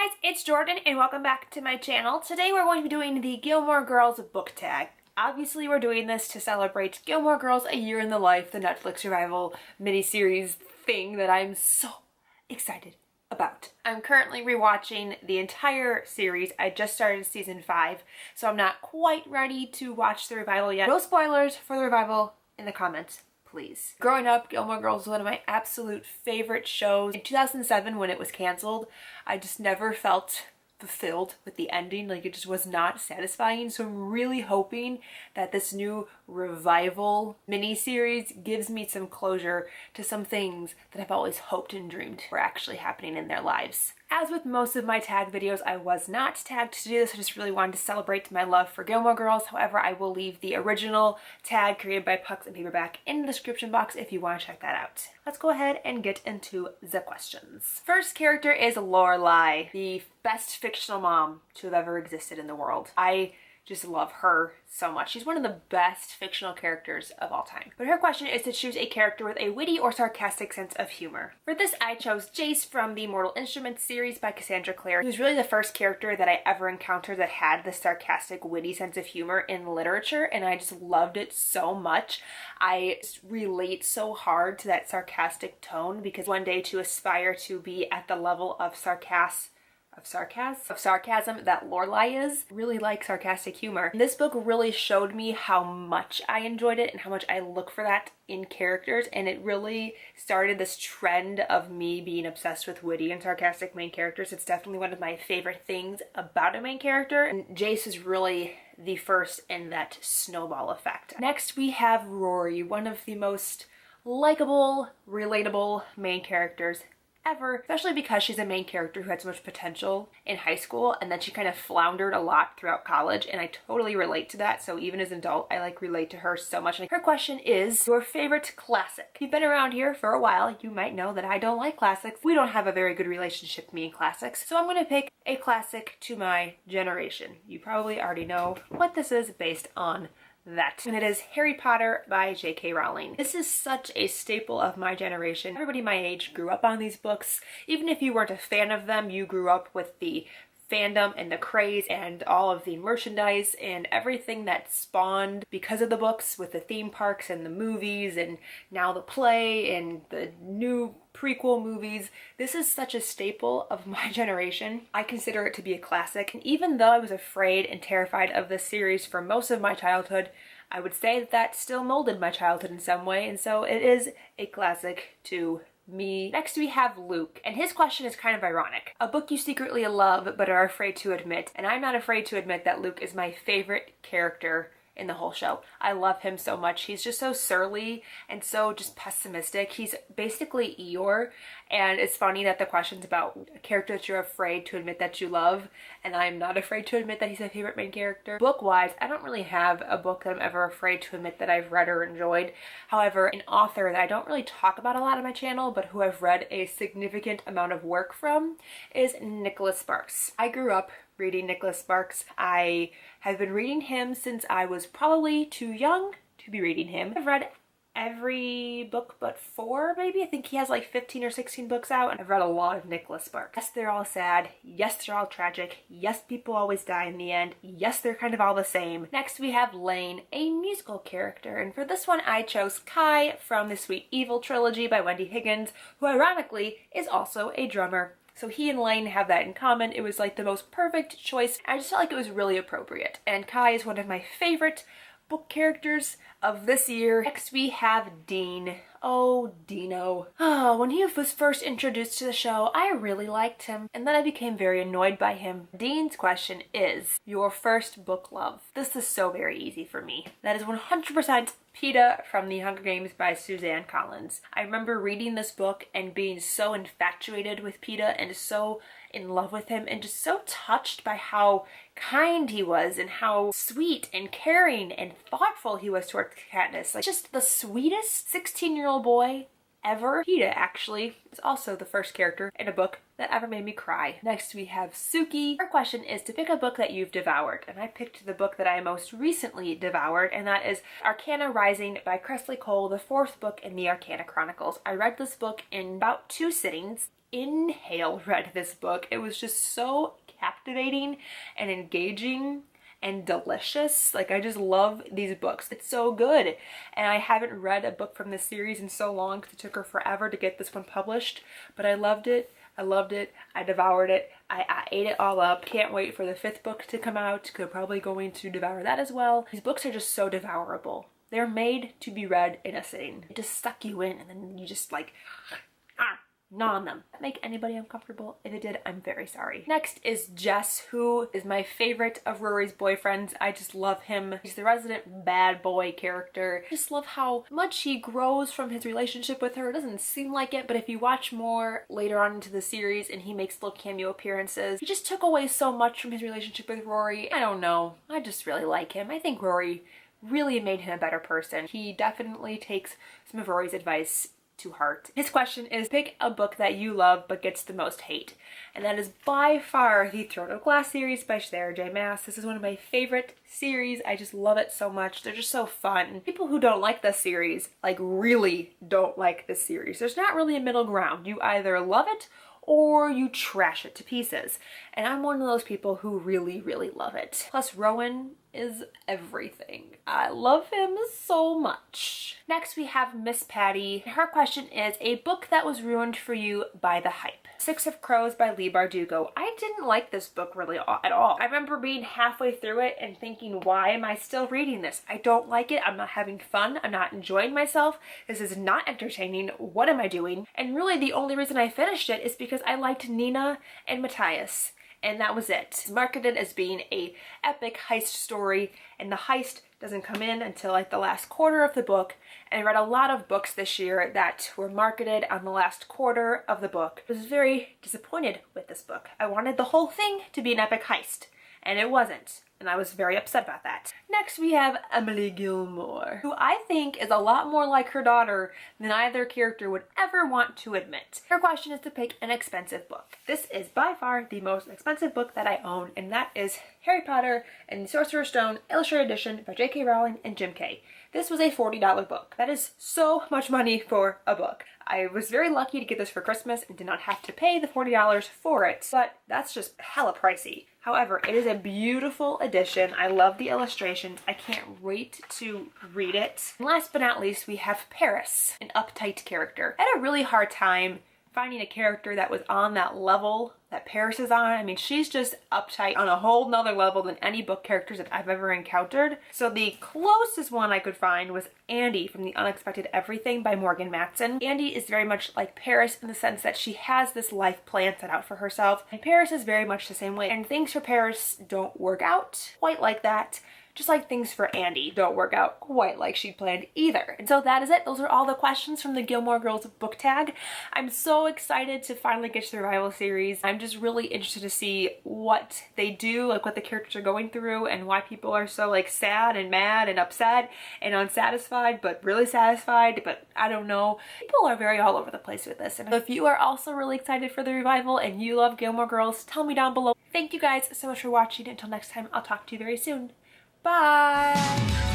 guys, it's Jordan and welcome back to my channel. Today we're going to be doing the Gilmore Girls book tag. Obviously we're doing this to celebrate Gilmore Girls A Year in the Life, the Netflix revival miniseries thing that I'm so excited about. I'm currently rewatching the entire series. I just started season 5, so I'm not quite ready to watch the revival yet. No spoilers for the revival in the comments, please. Growing up, Gilmore Girls was one of my absolute favorite shows. In 2007, when it was canceled, I just never felt fulfilled with the ending. Like, it just was not satisfying. So I'm really hoping that this new revival miniseries gives me some closure to some things that I've always hoped and dreamed were actually happening in their lives. As with most of my tag videos, I was not tagged to do this. I just really wanted to celebrate my love for Gilmore Girls. However, I will leave the original tag created by Pucksandpaperbacks in the description box if you want to check that out. Let's go ahead and get into the questions. First character is Lorelai, the best fictional mom to have ever existed in the world. I just love her so much. She's one of the best fictional characters of all time. But her question is to choose a character with a witty or sarcastic sense of humor. For this, I chose Jess from the Mortal Instruments series by Cassandra Clare. He was really the first character that I ever encountered that had the sarcastic, witty sense of humor in literature, and I just loved it so much. I just relate so hard to that sarcastic tone, because one day to aspire to be at the level of sarcasm that Lorelai is. Really like sarcastic humor. And this book really showed me how much I enjoyed it and how much I look for that in characters, and it really started this trend of me being obsessed with witty and sarcastic main characters. It's definitely one of my favorite things about a main character, and Jess is really the first in that snowball effect. Next we have Rory, one of the most likable, relatable main characters ever, especially because she's a main character who had so much potential in high school, and then she kind of floundered a lot throughout college, and I totally relate to that. So even as an adult, I relate to her so much. Her question is your favorite classic. If you've been around here for a while, you might know that I don't like classics. We don't have a very good relationship, me and classics, so I'm going to pick a classic to my generation. You probably already know what this is based on that. And it is Harry Potter by J.K. Rowling. This is such a staple of my generation. Everybody my age grew up on these books. Even if you weren't a fan of them, you grew up with the fandom and the craze and all of the merchandise and everything that spawned because of the books, with the theme parks and the movies and now the play and the new prequel movies. This is such a staple of my generation. I consider it to be a classic. And even though I was afraid and terrified of this series for most of my childhood, I would say that that still molded my childhood in some way, and so it is a classic to me. Next we have Luke, and his question is kind of ironic. A book you secretly love but are afraid to admit, and I'm not afraid to admit that Luke is my favorite character in the whole show. I love him so much. He's just so surly and so just pessimistic. He's basically Eeyore, and it's funny that the question's about a character that you're afraid to admit that you love, and I'm not afraid to admit that he's my favorite main character. Book-wise, I don't really have a book that I'm ever afraid to admit that I've read or enjoyed. However, an author that I don't really talk about a lot on my channel, but who I've read a significant amount of work from, is Nicholas Sparks. I grew up reading Nicholas Sparks. I have been reading him since I was probably too young to be reading him. I've read every book but 4, maybe. I think he has like 15 or 16 books out, and I've read a lot of Nicholas Sparks. Yes, they're all sad. Yes, they're all tragic. Yes, people always die in the end. Yes, they're kind of all the same. Next we have Lane, a musical character, and for this one I chose Kai from the Sweet Evil trilogy by Wendy Higgins, who ironically is also a drummer. So he and Lane have that in common. It was like the most perfect choice. I just felt like it was really appropriate. And Kai is one of my favorite book characters of this year. Next we have Dean. Oh, Dino. Oh, when he was first introduced to the show, I really liked him, and then I became very annoyed by him. Dean's question is your first book love. This is so very easy for me. That is 100% Peeta from The Hunger Games by Suzanne Collins. I remember reading this book and being so infatuated with Peeta and so in love with him and just so touched by how kind he was and how sweet and caring and thoughtful he was towards Katniss. Like, just the sweetest 16-year-old boy ever. Peeta actually is also the first character in a book that ever made me cry. Next we have Sookie. Our question is to pick a book that you've devoured, and I picked the book that I most recently devoured, and that is Arcana Rising by Cressley Cole, the 4th book in the Arcana Chronicles. I read this book in about 2 sittings. inhale read this book. It was just so captivating and engaging and delicious. Like, I just love these books. It's so good. And I haven't read a book from this series in so long because it took her forever to get this one published, but I loved it. I loved it. I devoured it. I ate it all up. Can't wait for the 5th book to come out. We're probably going to devour that as well. These books are just so devourable. They're made to be read in a sitting. It just suck you in and then you just like gnaw on them. Make anybody uncomfortable? If it did, I'm very sorry. Next is Jess, who is my favorite of Rory's boyfriends. I just love him. He's the resident bad boy character. I just love how much he grows from his relationship with her. It doesn't seem like it, but if you watch more later on into the series and he makes little cameo appearances, he just took away so much from his relationship with Rory. I don't know. I just really like him. I think Rory really made him a better person. He definitely takes some of Rory's advice to heart. His question is, pick a book that you love but gets the most hate. And that is by far the Throne of Glass series by Sarah J. Maas. This is one of my favorite series. I just love it so much. They're just so fun. People who don't like this series, like really don't like this series. There's not really a middle ground. You either love it or you trash it to pieces. And I'm one of those people who really, really love it. Plus, Rowan is everything. I love him so much. Next, we have Miss Patty. Her question is, a book that was ruined for you by the hype. Six of Crows by Leigh Bardugo. I didn't like this book really at all. I remember being halfway through it and thinking, why am I still reading this? I don't like it. I'm not having fun. I'm not enjoying myself. This is not entertaining. What am I doing? And really the only reason I finished it is because I liked Nina and Matthias. And that was it. It's marketed as being a epic heist story, and the heist doesn't come in until like the last quarter of the book. And I read a lot of books this year that were marketed on the last quarter of the book. I was very disappointed with this book. I wanted the whole thing to be an epic heist, and it wasn't. And I was very upset about that. Next, we have Emily Gilmore, who I think is a lot more like her daughter than either character would ever want to admit. Her question is to pick an expensive book. This is by far the most expensive book that I own, and that is Harry Potter and the Sorcerer's Stone Illustrated Edition by J.K. Rowling and Jim Kay. This was a $40 book. That is so much money for a book. I was very lucky to get this for Christmas and did not have to pay the $40 for it, but that's just hella pricey. However, it is a beautiful edition. I love the illustrations. I can't wait to read it. And last but not least, we have Paris, an uptight character. I had a really hard time finding a character that was on that level that Paris is on. I mean, she's just uptight on a whole nother level than any book characters that I've ever encountered. So the closest one I could find was Andy from The Unexpected Everything by Morgan Matson. Andy is very much like Paris in the sense that she has this life plan set out for herself, and Paris is very much the same way. And things for Paris don't work out quite like that. Just like things for Andy don't work out quite like she'd planned either. And so that is it. Those are all the questions from the Gilmore Girls book tag. I'm so excited to finally get to the Revival series. I'm just really interested to see what they do, like what the characters are going through and why people are so like sad and mad and upset and unsatisfied, but really satisfied, but I don't know. People are very all over the place with this. And if you are also really excited for the Revival and you love Gilmore Girls, tell me down below. Thank you guys so much for watching. Until next time, I'll talk to you very soon. Bye!